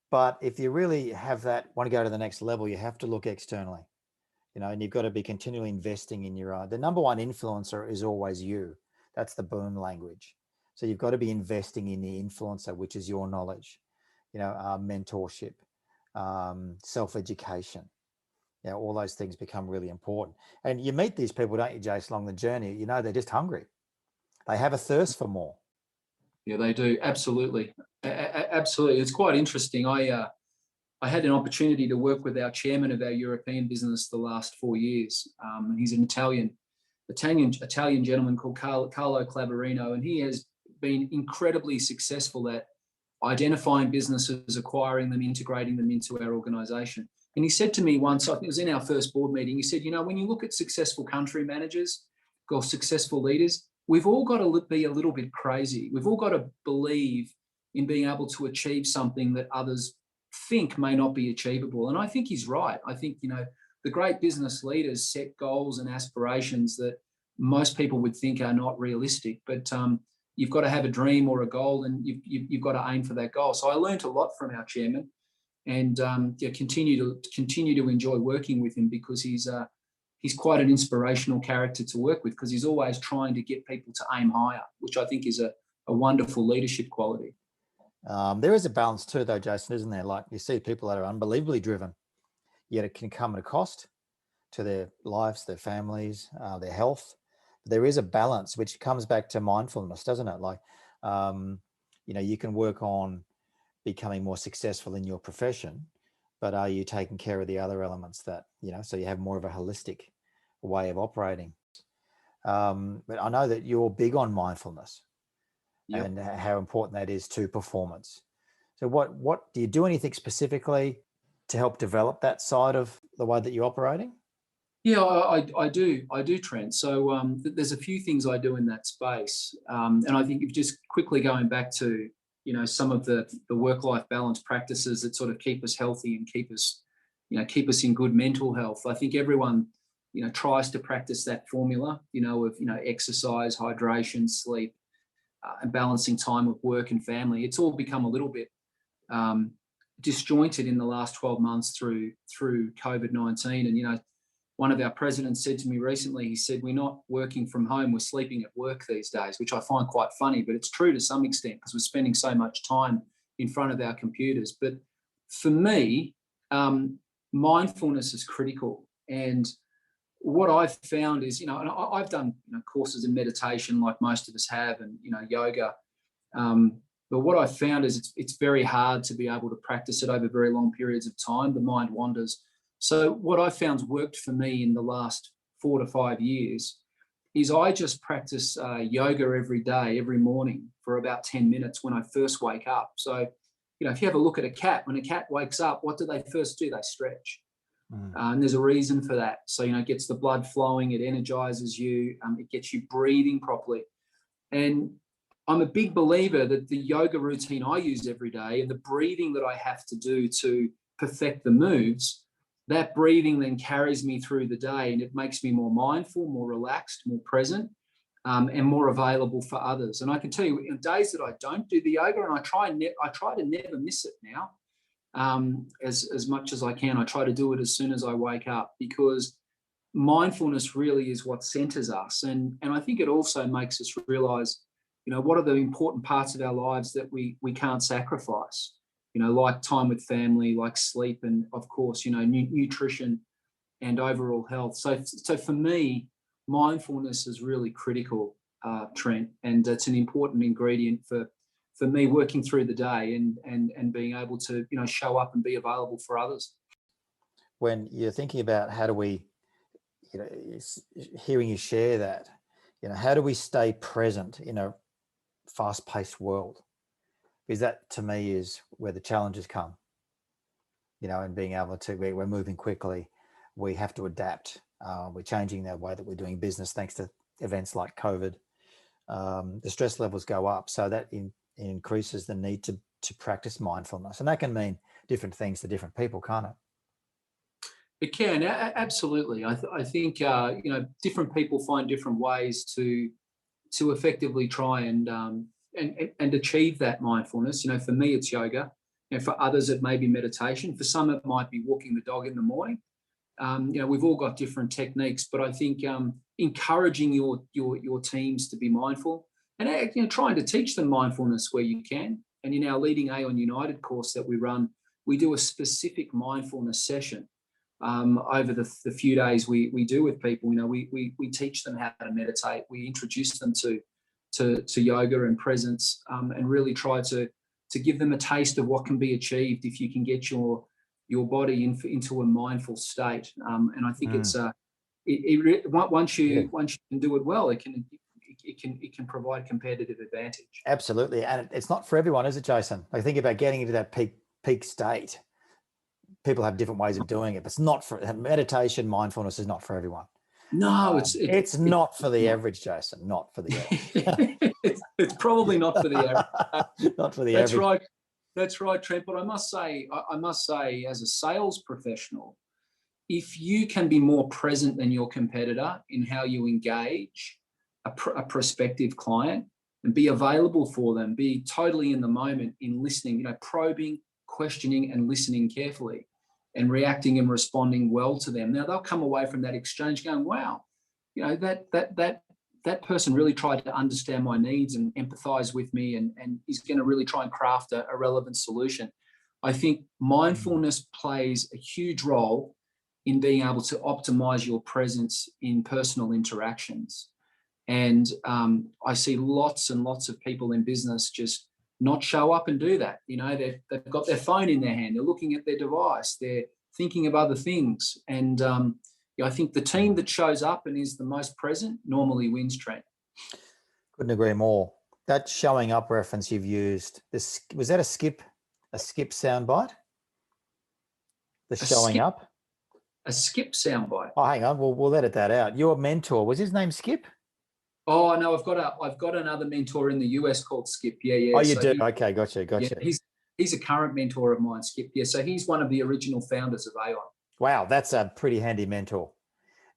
[SPEAKER 1] But if you really want to go to the next level, you have to look externally, and you've got to be continually investing in your own. The number one influencer is always you. That's the boom language. So you've got to be investing in the influencer, which is your knowledge, mentorship, self-education. All those things become really important. And you meet these people, don't you, Jason, along the journey, they're just hungry. They have a thirst for more.
[SPEAKER 2] Yeah, they do. Absolutely. Absolutely. It's quite interesting. I had an opportunity to work with our chairman of our European business the last 4 years. He's an Italian gentleman called Carlo Clavarino, and he has been incredibly successful at identifying businesses, acquiring them, integrating them into our organization. And he said to me once, I think it was in our first board meeting, he said, when you look at successful country managers or successful leaders, we've all got to be a little bit crazy. We've all got to believe in being able to achieve something that others think may not be achievable. And I think he's right. I think, the great business leaders set goals and aspirations that most people would think are not realistic, but you've got to have a dream or a goal, and you've got to aim for that goal. So I learned a lot from our chairman, and continue to enjoy working with him, because he's quite an inspirational character to work with, because he's always trying to get people to aim higher, which I think is a wonderful leadership quality.
[SPEAKER 1] There is a balance too, though, Jason, isn't there? Like, you see people that are unbelievably driven, yet it can come at a cost to their lives, their families, their health. But there is a balance, which comes back to mindfulness, doesn't it? Like, you can work on becoming more successful in your profession, but are you taking care of the other elements that, so you have more of a holistic way of operating? But I know that you're big on mindfulness. Yep. And how important that is to performance. So what do you do anything specifically to help develop that side of the way that you're operating?
[SPEAKER 2] Yeah, I do, Trent. So there's a few things I do in that space. And I think if just quickly going back to, some of the work-life balance practices that sort of keep us healthy and keep us in good mental health. I think everyone, tries to practice that formula, of, exercise, hydration, sleep, and balancing time with work and family. It's all become a little bit disjointed in the last 12 months through COVID-19. And, one of our presidents said to me recently, he said, we're not working from home, we're sleeping at work these days, which I find quite funny, but it's true to some extent, because we're spending so much time in front of our computers. But for me, mindfulness is critical. And what I've found is, and I've done courses in meditation like most of us have, and yoga. But what I've found is it's very hard to be able to practice it over very long periods of time. The mind wanders. So what I found's worked for me in the last 4 to 5 years is I just practice yoga every day, every morning, for about 10 minutes when I first wake up. So, if you have a look at a cat, when a cat wakes up, what do they first do? They stretch. And there's a reason for that. So, it gets the blood flowing, it energizes you, it gets you breathing properly. And I'm a big believer that the yoga routine I use every day and the breathing that I have to do to perfect the moves, that breathing then carries me through the day, and it makes me more mindful, more relaxed, more present, and more available for others. And I can tell you, in days that I don't do the yoga, and I try to never miss it now, as much as I can. I try to do it as soon as I wake up, because mindfulness really is what centers us. And I think it also makes us realize, what are the important parts of our lives that we can't sacrifice, like time with family, like sleep, and of course, nutrition and overall health. So for me, mindfulness is really critical, Trent, and it's an important ingredient for me working through the day and being able to, show up and be available for others.
[SPEAKER 1] When you're thinking about how do we, hearing you share that, how do we stay present in a fast-paced world? Because that, to me, is where the challenges come, and being able to, we're moving quickly, we have to adapt. We're changing the way that we're doing business thanks to events like COVID. The stress levels go up. So that increases the need to practice mindfulness. And that can mean different things to different people, can't it?
[SPEAKER 2] It can, absolutely. I think different people find different ways to effectively try and achieve that mindfulness. For me, it's yoga. For others, it may be meditation. For some, it might be walking the dog in the morning. We've all got different techniques, but I think encouraging your teams to be mindful and trying to teach them mindfulness where you can. And in our Leading Aon United course that we run, we do a specific mindfulness session over the few days we do with people. We teach them how to meditate. We introduce them to yoga and presence, and really try to give them a taste of what can be achieved if you can get your body into a mindful state. And I think once you can do it well, it can provide competitive advantage.
[SPEAKER 1] Absolutely. And it's not for everyone, is it, Jason? I think about getting into that peak state. People have different ways of doing it, but it's not for meditation. Mindfulness is not for everyone.
[SPEAKER 2] No,
[SPEAKER 1] it's not for the average, Jason. Not for the average.
[SPEAKER 2] It's probably not for the average.
[SPEAKER 1] Not for the
[SPEAKER 2] That's
[SPEAKER 1] average.
[SPEAKER 2] Right. That's right, Trent. But I must say, as a sales professional, if you can be more present than your competitor in how you engage a prospective client and be available for them, be totally in the moment in listening, probing, questioning, and listening carefully, and reacting and responding well to them. Now they'll come away from that exchange going, "Wow, that person really tried to understand my needs and empathize with me, and is going to really try and craft a relevant solution." I think mindfulness plays a huge role in being able to optimize your presence in personal interactions. And I see lots and lots of people in business just not show up and do that. They've got their phone in their hand, they're looking at their device, they're thinking of other things. And I think the team that shows up and is the most present normally wins, Trent.
[SPEAKER 1] Couldn't agree more. That showing up reference you've used, was that a skip soundbite? Showing up?
[SPEAKER 2] A skip soundbite.
[SPEAKER 1] Oh, hang on, we'll edit that out. Your mentor, was his name Skip?
[SPEAKER 2] Oh no, I've got another mentor in the US called Skip. Yeah.
[SPEAKER 1] Oh, you do? Okay, gotcha.
[SPEAKER 2] Yeah, he's a current mentor of mine, Skip. Yeah, so he's one of the original founders of Aon.
[SPEAKER 1] Wow, that's a pretty handy mentor.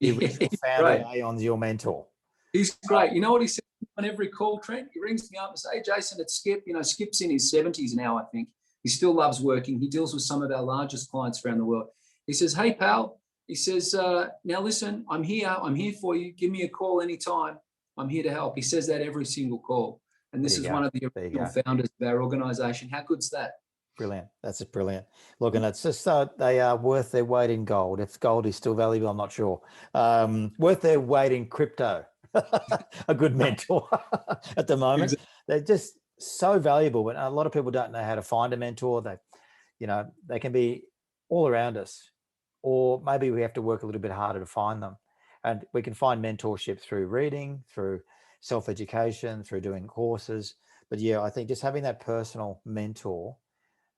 [SPEAKER 1] The original founder of Aon's your mentor.
[SPEAKER 2] He's great. You know what he says on every call, Trent? He rings me up and says, "Hey, Jason, it's Skip." Skip's in his 70s now, I think. He still loves working. He deals with some of our largest clients around the world. He says, "Hey, pal," he says, "now listen, I'm here. I'm here for you. Give me a call anytime. I'm here to help." He says that every single call. And this is one of the original founders of our organization. How good's that?
[SPEAKER 1] Brilliant. That's just brilliant. Look, and it's just they are worth their weight in gold. If gold is still valuable, I'm not sure. Worth their weight in crypto. A good mentor at the moment. Exactly. They're just so valuable, but a lot of people don't know how to find a mentor. They can be all around us, or maybe we have to work a little bit harder to find them. And we can find mentorship through reading, through self-education, through doing courses. But yeah, I think just having that personal mentor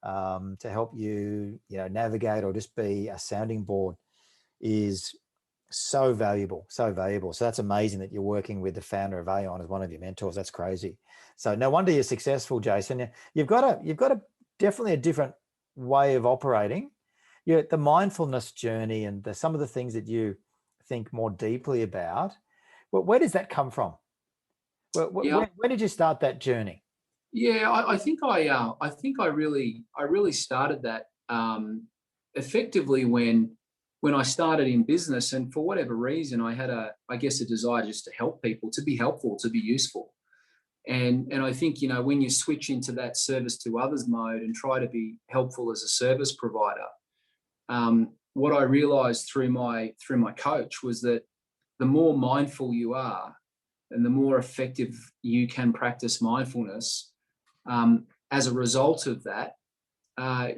[SPEAKER 1] to help you, navigate or just be a sounding board is so valuable, so valuable. So that's amazing that you're working with the founder of Aon as one of your mentors. That's crazy. So no wonder you're successful, Jason. You've got a definitely a different way of operating. The mindfulness journey and some of the things that you think more deeply about. Where does that come from? When did you start that journey?
[SPEAKER 2] Yeah, I think I really started that effectively when I started in business, and for whatever reason, I had a desire just to help people, to be helpful, to be useful. And I think, when you switch into that service to others mode and try to be helpful as a service provider, what I realized through my coach was that the more mindful you are and the more effective you can practice mindfulness, as a result of that,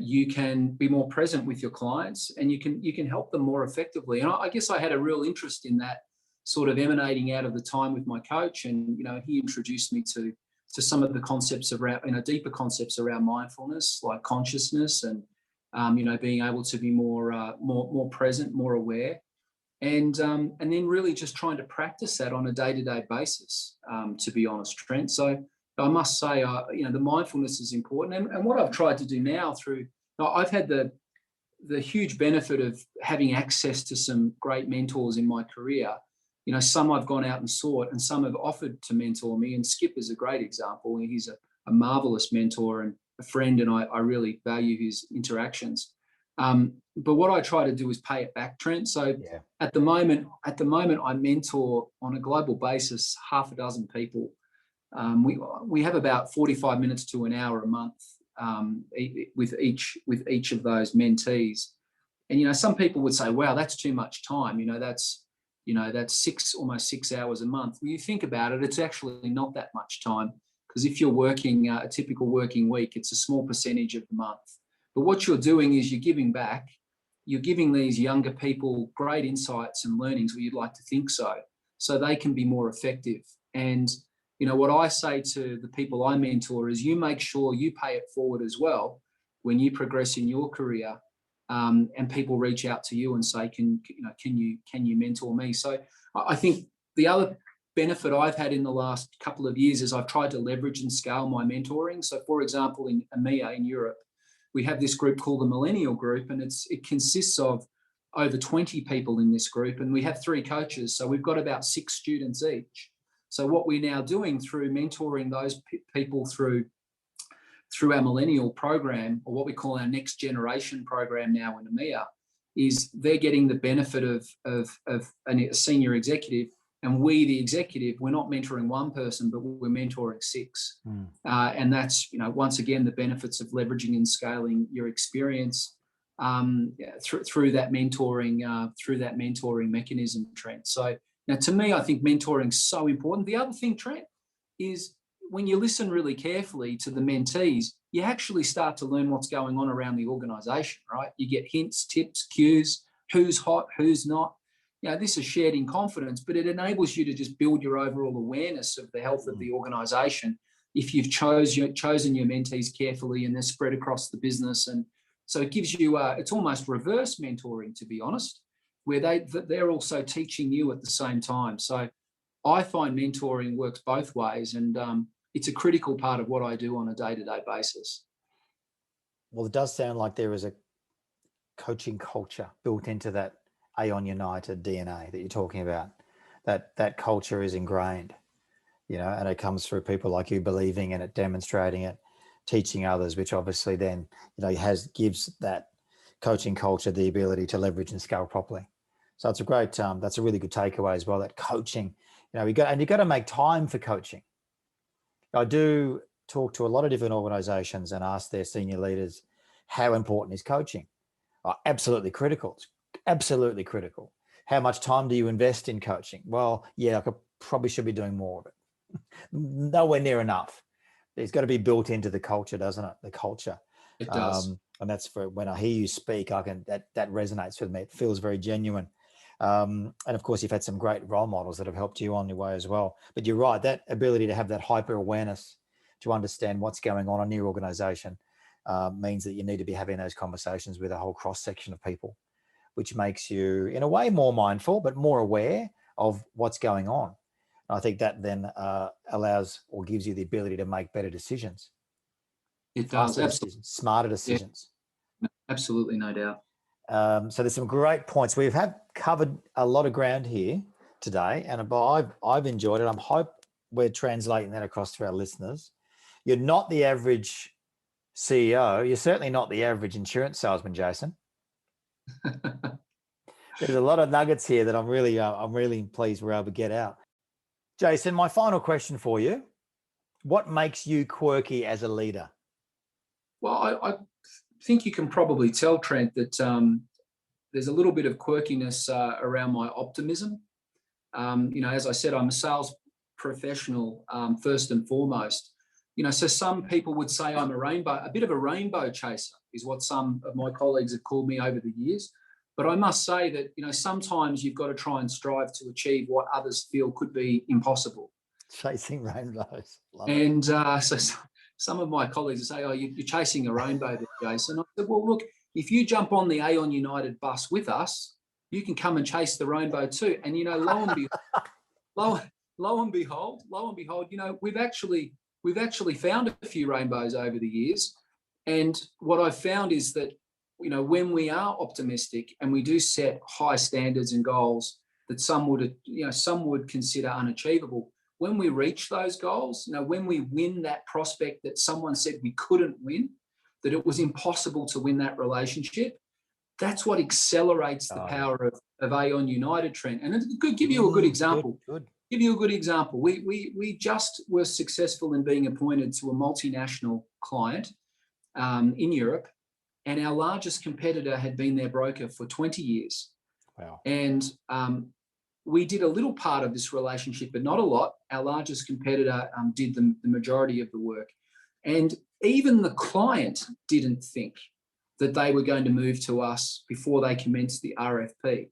[SPEAKER 2] you can be more present with your clients, and you can help them more effectively. And I guess I had a real interest in that, sort of emanating out of the time with my coach. And he introduced me to some of the concepts around, deeper concepts around mindfulness, like consciousness, and being able to be more present, more aware, and then really just trying to practice that on a day-to-day basis. To be honest, Trent. So I must say, the mindfulness is important. And what I've tried to do now I've had the huge benefit of having access to some great mentors in my career. Some I've gone out and sought, and some have offered to mentor me. And Skip is a great example. He's a marvelous mentor and a friend, and I really value his interactions. But what I try to do is pay it back, Trent. So
[SPEAKER 1] Yeah.
[SPEAKER 2] at the moment, I mentor on a global basis half a dozen people. We have about 45 minutes to an hour a month with each of those mentees. And some people would say, "Wow, that's too much time." That's almost 6 hours a month. When you think about it, it's actually not that much time, because if you're working a typical working week, it's a small percentage of the month. But what you're doing is you're giving back. You're giving these younger people great insights and learnings, or you'd like to think so they can be more effective. And what I say to the people I mentor is, you make sure you pay it forward as well when you progress in your career, and people reach out to you and say, can you mentor me? So I think the other benefit I've had in the last couple of years is I've tried to leverage and scale my mentoring. So, for example, in EMEA, in Europe, we have this group called the Millennial Group, and it consists of over 20 people in this group, and we have 3 coaches. So we've got about 6 students each. So what we're now doing through mentoring those people through our millennial program, or what we call our next generation program now in EMEA, is they're getting the benefit of a senior executive, and we, the executive, we're not mentoring one person, but we're mentoring 6. And that's, once again, the benefits of leveraging and scaling your experience through that mentoring mechanism, Trent. So now, to me, I think mentoring is so important. The other thing, Trent, is when you listen really carefully to the mentees, you actually start to learn what's going on around the organisation, right? You get hints, tips, cues, who's hot, who's not. This is shared in confidence, but it enables you to just build your overall awareness of the health of the organisation if you've chosen your mentees carefully and they're spread across the business. And so it gives you, it's almost reverse mentoring, to be honest, where they're also teaching you at the same time. So I find mentoring works both ways, and it's a critical part of what I do on a day-to-day basis.
[SPEAKER 1] Well, it does sound like there is a coaching culture built into that Aon United DNA that you're talking about. That culture is ingrained, and it comes through people like you believing in it, demonstrating it, teaching others, which obviously then, gives that coaching culture the ability to leverage and scale properly. So it's a great, that's a really good takeaway as well, that coaching, you've got to make time for coaching. I do talk to a lot of different organizations and ask their senior leaders, how important is coaching? Absolutely critical. It's absolutely critical. How much time do you invest in coaching? Well, yeah, probably should be doing more of it. Nowhere near enough. It's got to be built into the culture, doesn't it? The culture.
[SPEAKER 2] It does.
[SPEAKER 1] And that's for when I hear you speak, that resonates with me. It feels very genuine. And of course, you've had some great role models that have helped you on your way as well. But you're right, that ability to have that hyper awareness to understand what's going on in your organization means that you need to be having those conversations with a whole cross section of people, which makes you, in a way, more mindful, but more aware of what's going on. And I think that then allows or gives you the ability to make better decisions.
[SPEAKER 2] It does. Absolutely.
[SPEAKER 1] Smarter decisions.
[SPEAKER 2] Yeah, absolutely, no doubt.
[SPEAKER 1] So there's some great points. We have covered a lot of ground here today, and I've enjoyed it. I hope we're translating that across to our listeners. You're not the average CEO. You're certainly not the average insurance salesman, Jason. There's a lot of nuggets here that I'm really pleased we're able to get out. Jason, my final question for you: what makes you quirky as a leader?
[SPEAKER 2] Well, I think you can probably tell, Trent, that there's a little bit of quirkiness around my optimism. As I said, I'm a sales professional first and foremost. So some people would say I'm a bit of a rainbow chaser, is what some of my colleagues have called me over the years. But I must say that, sometimes you've got to try and strive to achieve what others feel could be impossible.
[SPEAKER 1] Chasing rainbows.
[SPEAKER 2] And so some of my colleagues will say, "Oh, you're chasing a rainbow there, Jason." I said, "Well, look, if you jump on the Aon United bus with us, you can come and chase the rainbow too." And lo and behold, we've actually we've actually found a few rainbows over the years. And what I've found is that, when we are optimistic and we do set high standards and goals that some would consider unachievable, when we reach those goals, when we win that prospect that someone said we couldn't win, that it was impossible to win that relationship, that's what accelerates the power of Aon United, Trent. And it could give you a good example.
[SPEAKER 1] Good.
[SPEAKER 2] Give you a good example. We just were successful in being appointed to a multinational client in Europe, and our largest competitor had been their broker for 20 years.
[SPEAKER 1] Wow.
[SPEAKER 2] And we did a little part of this relationship, but not a lot. Our largest competitor did the majority of the work. And even the client didn't think that they were going to move to us before they commenced the RFP.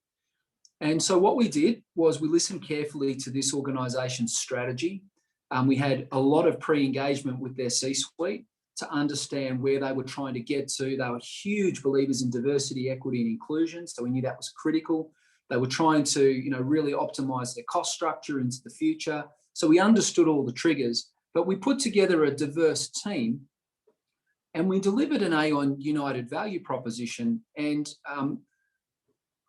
[SPEAKER 2] And so what we did was we listened carefully to this organisation's strategy. We had a lot of pre-engagement with their C-suite to understand where they were trying to get to. They were huge believers in diversity, equity, and inclusion, so we knew that was critical. They were trying to, really optimise their cost structure into the future. So we understood all the triggers, but we put together a diverse team and we delivered an Aon United value proposition. And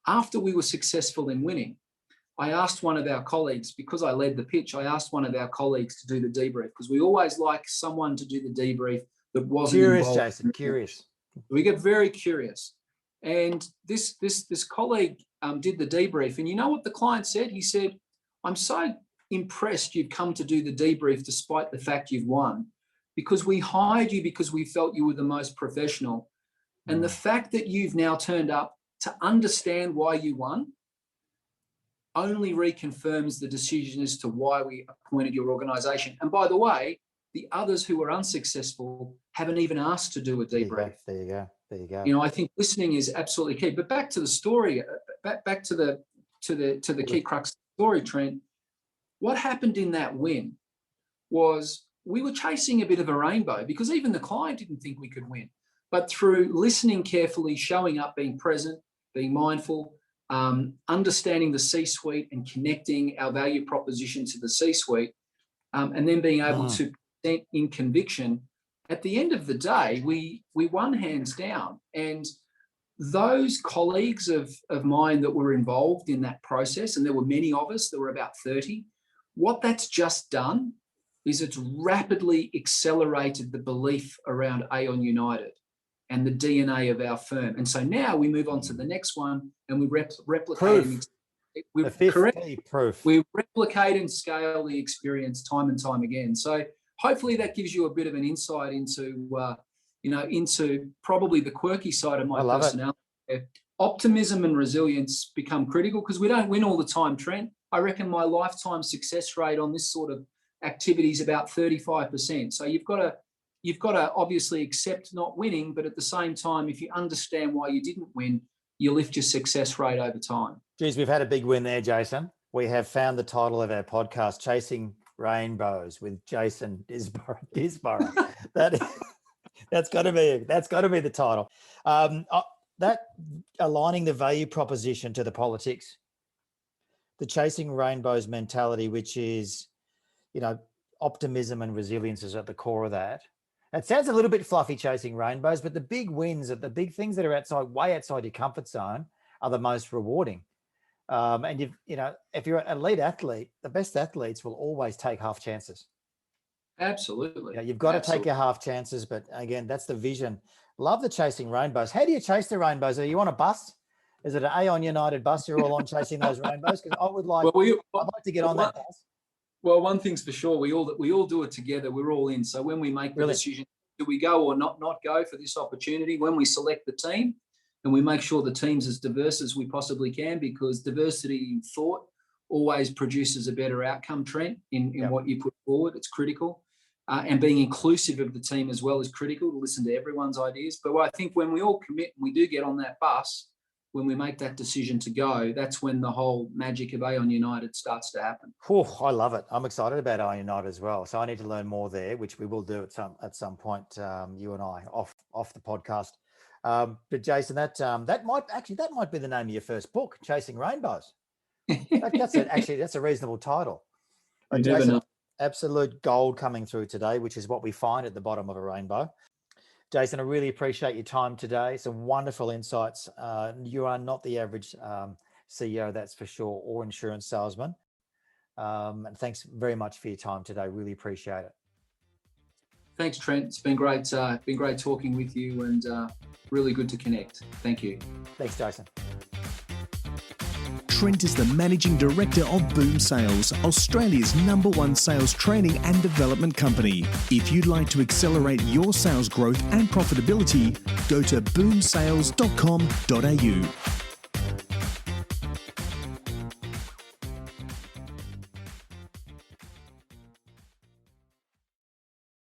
[SPEAKER 2] after we were successful in winning, I asked one of our colleagues, because I led the pitch, I asked one of our colleagues to do the debrief, because we always like someone to do the debrief that wasn't
[SPEAKER 1] curious,
[SPEAKER 2] involved.
[SPEAKER 1] Jason, curious.
[SPEAKER 2] We get very curious. And this colleague did the debrief. And you know what the client said? He said, "I'm so impressed you've come to do the debrief despite the fact you've won, because we hired you because we felt you were the most professional. And the fact that you've now turned up to understand why you won only reconfirms the decision as to why we appointed your organisation. And by the way, the others who were unsuccessful haven't even asked to do a debrief."
[SPEAKER 1] There you go.
[SPEAKER 2] I think listening is absolutely key. But back to the story, back to the key crux of the story, Trent. What happened in that win was we were chasing a bit of a rainbow, because even the client didn't think we could win. But through listening carefully, showing up, being present, being mindful, understanding the C-suite and connecting our value proposition to the C-suite, and then being able to present in conviction, at the end of the day, we won hands down. And those colleagues of mine that were involved in that process, and there were many of us, there were about 30, what that's just done is it's rapidly accelerated the belief around Aon United and the DNA of our firm. And so now we move on to the next one, and we replicate.
[SPEAKER 1] Proof.
[SPEAKER 2] We,
[SPEAKER 1] The fifth
[SPEAKER 2] correct,
[SPEAKER 1] P, proof.
[SPEAKER 2] we replicate and scale the experience time and time again. So hopefully that gives you a bit of an insight into, into probably the quirky side of my personality. Optimism and resilience become critical, because we don't win all the time, Trent. I reckon my lifetime success rate on this sort of activity is about 35%. So you've got to obviously accept not winning, but at the same time, if you understand why you didn't win, you lift your success rate over time.
[SPEAKER 1] Geez, we've had a big win there, Jason. We have found the title of our podcast, Chasing Rainbows with Jason Disborough. That's got to be the title. That aligning the value proposition to the politics, the chasing rainbows mentality, which is, optimism and resilience is at the core of that. It sounds a little bit fluffy, chasing rainbows, but the big wins, the big things that are way outside your comfort zone, are the most rewarding. And if you're an elite athlete, the best athletes will always take half chances.
[SPEAKER 2] Absolutely.
[SPEAKER 1] You've got to take your half chances, but again, that's the vision. Love the chasing rainbows. How do you chase the rainbows? Are you on a bus? Is it an Aon United bus you're all on chasing those rainbows? Because I'd like to get on that bus.
[SPEAKER 2] Well, one thing's for sure, we all do it together. We're all in. So when we make the decision, do we go or not go for this opportunity? When we select the team, and we make sure the team's as diverse as we possibly can, because diversity in thought always produces a better outcome, Trent, in what you put forward. It's critical. And being inclusive of the team as well is critical, to listen to everyone's ideas. But I think when we all commit and we do get on that bus, when we make that decision to go, that's when the whole magic of Aon United starts to happen.
[SPEAKER 1] Oh, I love it. I'm excited about Aon United as well. So I need to learn more there, which we will do at some point, you and I, off the podcast. But Jason, that might be the name of your first book, Chasing Rainbows. That's a reasonable title.
[SPEAKER 2] You never know.
[SPEAKER 1] absolute gold coming through today, which is what we find at the bottom of a rainbow. Jason, I really appreciate your time today. Some wonderful insights. You are not the average CEO, that's for sure, or insurance salesman. And thanks very much for your time today. Really appreciate it.
[SPEAKER 2] Thanks, Trent. It's been great. Been great talking with you, and really good to connect. Thank you.
[SPEAKER 1] Thanks, Jason.
[SPEAKER 3] Trent is the Managing Director of Boom Sales, Australia's #1 sales training and development company. If you'd like to accelerate your sales growth and profitability, go to boomsales.com.au.